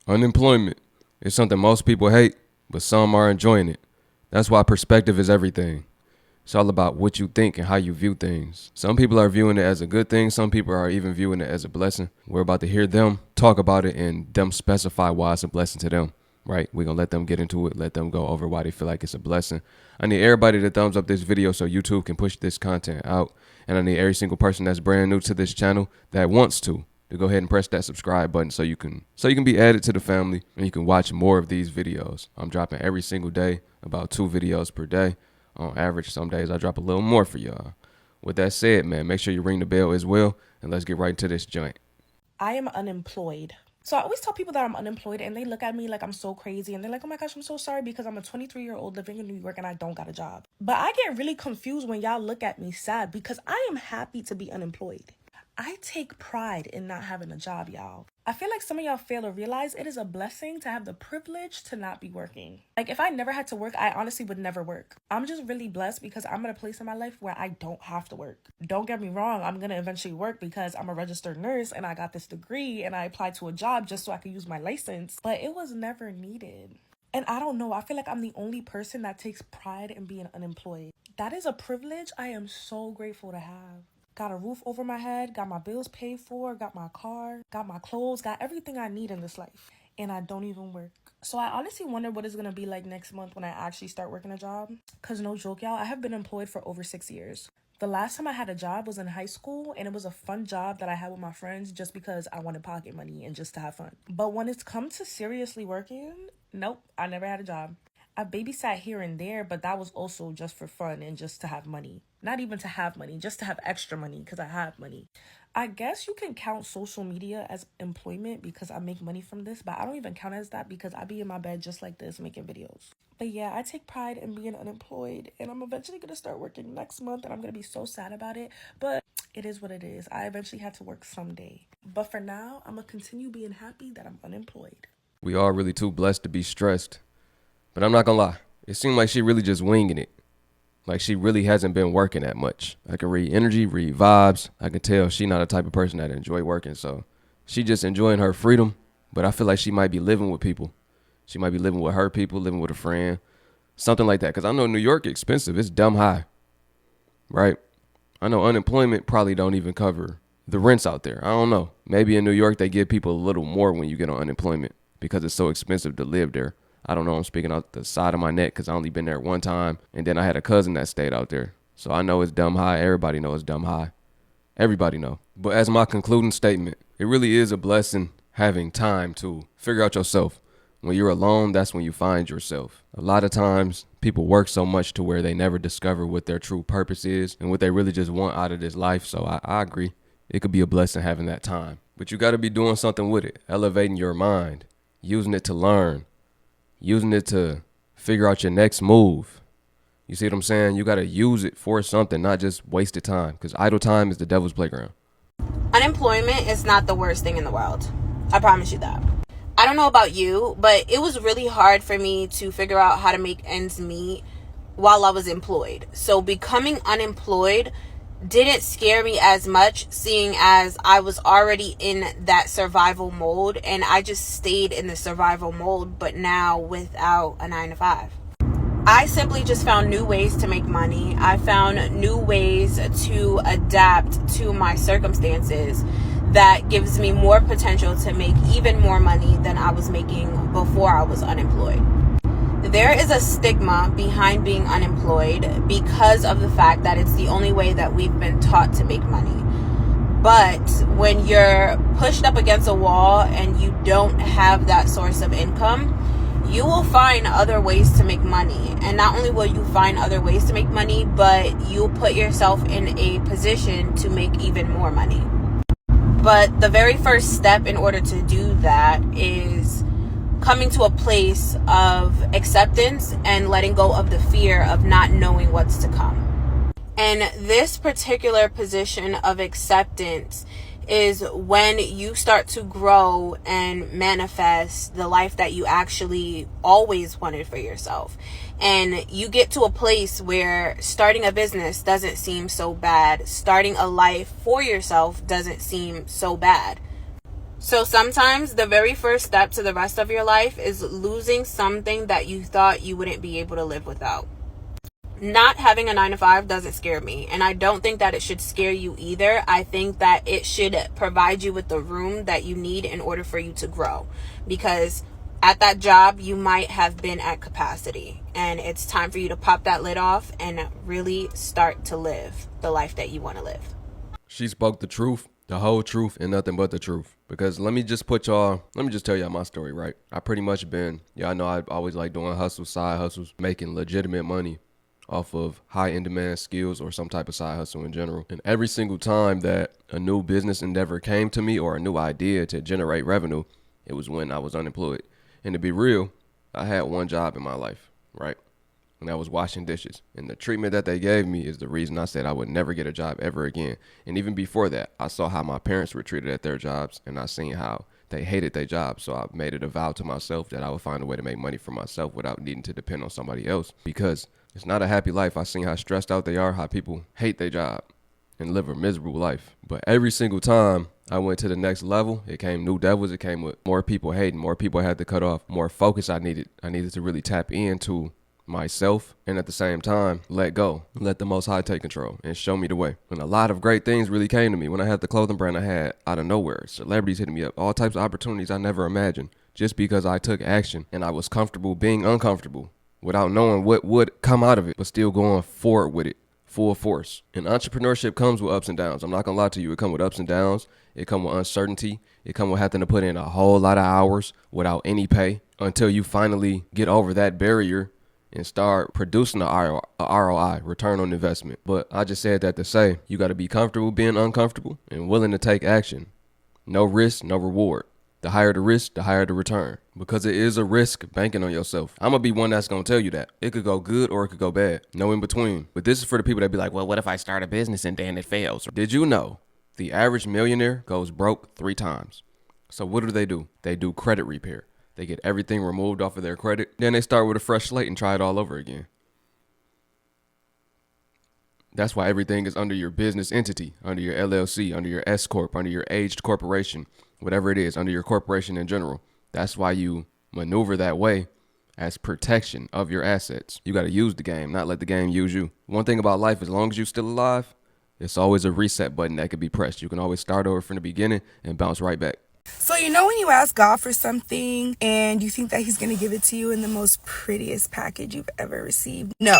Unemployment is something most people hate, but some are enjoying it. That's why perspective is everything. It's all about what you think and how you view things. Some people are viewing it as a good thing. Some people are even viewing it as a blessing. We're about to hear them talk about it and them specify why it's a blessing to them, right? We're going to let them get into it, let them go over why they feel like it's a blessing. I need everybody to thumbs up this video so YouTube can push this content out. And I need every single person that's brand new to this channel that wants to go ahead and press that subscribe button so you can be added to the family and you can watch more of these videos. I'm dropping every single day, about 2 videos per day. On average, some days I drop a little more for y'all. With that said, man, make sure you ring the bell as well, and let's get right into this joint. I am unemployed. So I always tell people that I'm unemployed, and they look at me like I'm so crazy, and they're like, oh my gosh, I'm so sorry because I'm a 23-year-old living in New York and I don't got a job. But I get really confused when y'all look at me sad because I am happy to be unemployed. I take pride in not having a job, y'all. I feel like some of y'all fail to realize it is a blessing to have the privilege to not be working. Like, if I never had to work, I honestly would never work. I'm just really blessed because I'm in a place in my life where I don't have to work. Don't get me wrong, I'm gonna eventually work because I'm a registered nurse and I got this degree and I applied to a job just so I could use my license, but it was never needed. And I don't know, I feel like I'm the only person that takes pride in being unemployed. That is a privilege I am so grateful to have. Got a roof over my head, got my bills paid for, got my car, got my clothes, got everything I need in this life. And I don't even work. So I honestly wonder what it's going to be like next month when I actually start working a job. Because no joke, y'all, I have been employed for over 6 years. The last time I had a job was in high school, and it was a fun job that I had with my friends just because I wanted pocket money and just to have fun. But when it's come to seriously working, nope, I never had a job. I babysat here and there, but that was also just for fun and just to have money. Not even to have money, just to have extra money because I have money. I guess you can count social media as employment because I make money from this, but I don't even count as that because I be in my bed just like this making videos. But yeah, I take pride in being unemployed, and I'm eventually going to start working next month, and I'm going to be so sad about it, but it is what it is. I eventually had to work someday. But for now, I'm going to continue being happy that I'm unemployed. We are really too blessed to be stressed. But I'm not gonna lie, it seemed like she really just winging it. Like she really hasn't been working that much. I can read energy, read vibes. I can tell she not a type of person that enjoy working. So she just enjoying her freedom. But I feel like she might be living with people. She might be living with her people, living with a friend. Something like that. Because I know New York expensive. It's dumb high. Right? I know unemployment probably don't even cover the rents out there. I don't know. Maybe in New York they give people a little more when you get on unemployment because it's so expensive to live there. I don't know, I'm speaking out the side of my neck because I only been there one time. And then I had a cousin that stayed out there. So I know it's dumb high. Everybody knows it's dumb high. Everybody know. But as my concluding statement, it really is a blessing having time to figure out yourself. When you're alone, that's when you find yourself. A lot of times people work so much to where they never discover what their true purpose is and what they really just want out of this life. So I agree. It could be a blessing having that time. But you got to be doing something with it, elevating your mind, using it to learn. Using it to figure out your next move. You see what I'm saying? You got to use it for something, not just wasted time. Because idle time is the devil's playground. Unemployment is not the worst thing in the world. I promise you that. I don't know about you, but it was really hard for me to figure out how to make ends meet while I was employed. So becoming unemployed didn't scare me as much, seeing as I was already in that survival mode and I just stayed in the survival mode, but now without a 9-to-5. I simply just found new ways to make money. I found new ways to adapt to my circumstances that gives me more potential to make even more money than I was making before I was unemployed. There is a stigma behind being unemployed because of the fact that it's the only way that we've been taught to make money. But when you're pushed up against a wall and you don't have that source of income, you will find other ways to make money. And not only will you find other ways to make money, but you'll put yourself in a position to make even more money. But the very first step in order to do that is coming to a place of acceptance and letting go of the fear of not knowing what's to come. And this particular position of acceptance is when you start to grow and manifest the life that you actually always wanted for yourself. And you get to a place where starting a business doesn't seem so bad. Starting a life for yourself doesn't seem so bad. So sometimes the very first step to the rest of your life is losing something that you thought you wouldn't be able to live without. Not having a 9 to 5 doesn't scare me, and I don't think that it should scare you either. I think that it should provide you with the room that you need in order for you to grow, because at that job you might have been at capacity, and it's time for you to pop that lid off and really start to live the life that you want to live. She spoke the truth, the whole truth, and nothing but the truth. Because let me just tell y'all my story, right? I pretty much been, I know I always like doing hustles, side hustles, making legitimate money off of high in demand skills or some type of side hustle in general. And every single time that a new business endeavor came to me or a new idea to generate revenue, it was when I was unemployed. And to be real, I had one job in my life, right? And that was washing dishes. And the treatment that they gave me is the reason I said I would never get a job ever again. And even before that, I saw how my parents were treated at their jobs, and I seen how they hated their jobs. So I made it a vow to myself that I would find a way to make money for myself without needing to depend on somebody else, because it's not a happy life. I seen how stressed out they are, how people hate their job and live a miserable life. But every single time I went to the next level, it came new devils. It came with more people hating, more people I had to cut off, more focus I needed. I needed to really tap into myself, and at the same time let go, let the Most High take control and show me the way. And a lot of great things really came to me when I had the clothing brand I had out of nowhere. Celebrities hitting me up, all types of opportunities I never imagined, just because I took action and I was comfortable being uncomfortable without knowing what would come out of it, but still going forward with it full force. And entrepreneurship comes with ups and downs. I'm not gonna lie to you, it comes with ups and downs. It comes with uncertainty. It comes with having to put in a whole lot of hours without any pay until you finally get over that barrier and start producing a ROI, return on investment. But I just said that to say, you got to be comfortable being uncomfortable and willing to take action. No risk, no reward. The higher the risk, the higher the return. Because it is a risk banking on yourself. I'm going to be one that's going to tell you that. It could go good or it could go bad. No in between. But this is for the people that be like, well, what if I start a business and then it fails? Did you know the average millionaire goes broke 3 times? So what do? They do credit repair. They get everything removed off of their credit. Then they start with a fresh slate and try it all over again. That's why everything is under your business entity, under your LLC, under your S Corp, under your aged corporation, whatever it is, under your corporation in general. That's why you maneuver that way as protection of your assets. You got to use the game, not let the game use you. One thing about life, as long as you're still alive, it's always a reset button that can be pressed. You can always start over from the beginning and bounce right back. So you know when you ask God for something and you think that he's going to give it to you in the most prettiest package you've ever received? No.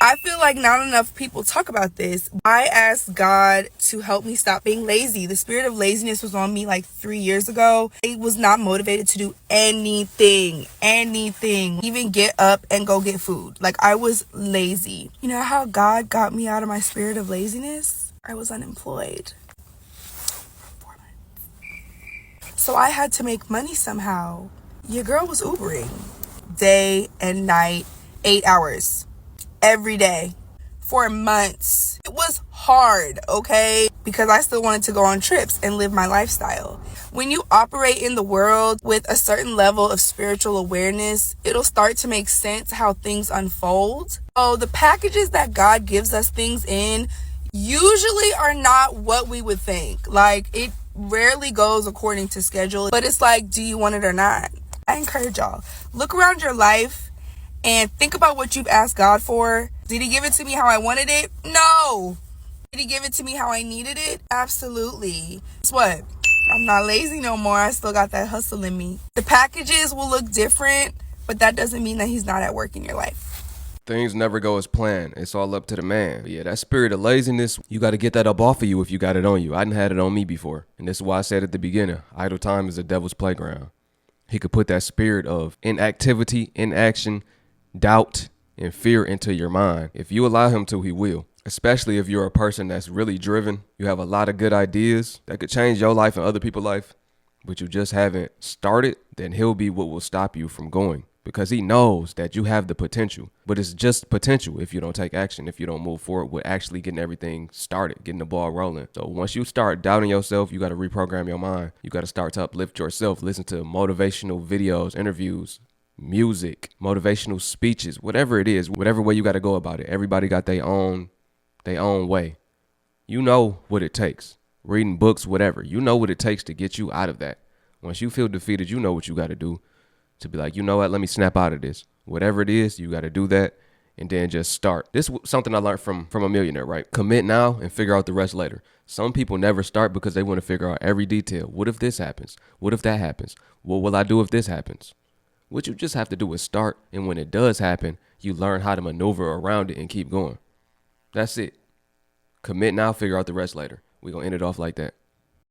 I feel like not enough people talk about this. I asked God to help me stop being lazy. The spirit of laziness was on me like 3 years ago. I was not motivated to do anything, even get up and go get food. Like I was lazy. You know how God got me out of my spirit of laziness? I was unemployed. So I had to make money somehow. Your girl was Ubering day and night, 8 hours every day for months. It was hard, okay? Because I still wanted to go on trips and live my lifestyle. When you operate in the world with a certain level of spiritual awareness, it'll start to make sense how things unfold. So the packages that God gives us things in usually are not what we would think. Like it rarely goes according to schedule, but it's like, do you want it or not? I encourage y'all, look around your life and think about what you've asked God for. Did he give it to me how I wanted it? No. Did he give it to me how I needed it? Absolutely. Guess what? I'm not lazy no more. I still got that hustle in me. The packages will look different, but that doesn't mean that he's not at work in your life. Things never go as planned. It's all up to the man. But yeah, that spirit of laziness, you got to get that up off of you if you got it on you. I didn't had it on me before. And this is why I said at the beginning, idle time is the devil's playground. He could put that spirit of inactivity, inaction, doubt, and fear into your mind. If you allow him to, he will. Especially if you're a person that's really driven. You have a lot of good ideas that could change your life and other people's life, but you just haven't started, then he'll be what will stop you from going. Because he knows that you have the potential, but it's just potential if you don't take action, if you don't move forward with actually getting everything started, getting the ball rolling. So once you start doubting yourself, you got to reprogram your mind. You got to start to uplift yourself, listen to motivational videos, interviews, music, motivational speeches, whatever it is, whatever way you got to go about it. Everybody got their own way. You know what it takes. Reading books, whatever. You know what it takes to get you out of that. Once you feel defeated, you know what you got to do to be like, you know what, let me snap out of this. Whatever it is, you got to do that and then just start. This is something I learned from a millionaire, right? Commit now and figure out the rest later. Some people never start because they want to figure out every detail. What if this happens? What if that happens? What will I do if this happens? What you just have to do is start, and when it does happen, you learn how to maneuver around it and keep going. That's it. Commit now, figure out the rest later. We're going to end it off like that.